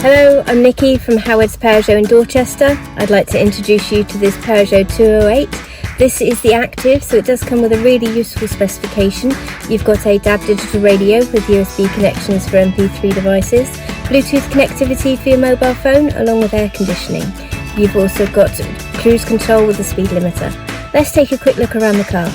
Hello, I'm Nikki from Howard's Peugeot in Dorchester. I'd like to introduce you to this Peugeot 208. This is the Active, so it does come with a really useful specification. You've got a DAB digital radio with USB connections for MP3 devices, Bluetooth connectivity for your mobile phone, along with air conditioning. You've also got cruise control with a speed limiter. Let's take a quick look around the car.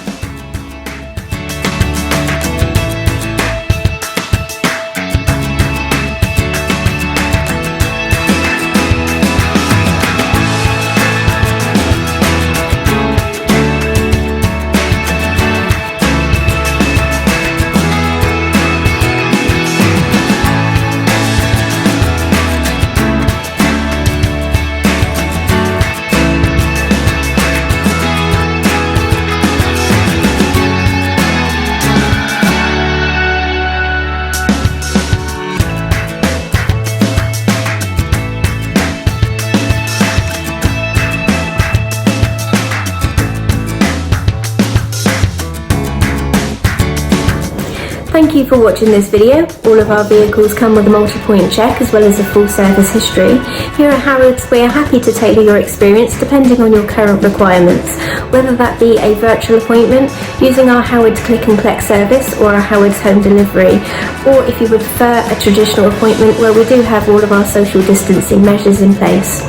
Thank you for watching this video. All of our vehicles come with a multi-point check as well as a full service history. Here at Howard's, we are happy to tailor your experience depending on your current requirements, whether that be a virtual appointment, using our Howard's Click and Collect service or our Howard's Home Delivery, or if you would prefer a traditional appointment where we do have all of our social distancing measures in place.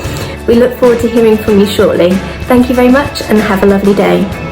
We look forward to hearing from you shortly. Thank you very much and have a lovely day.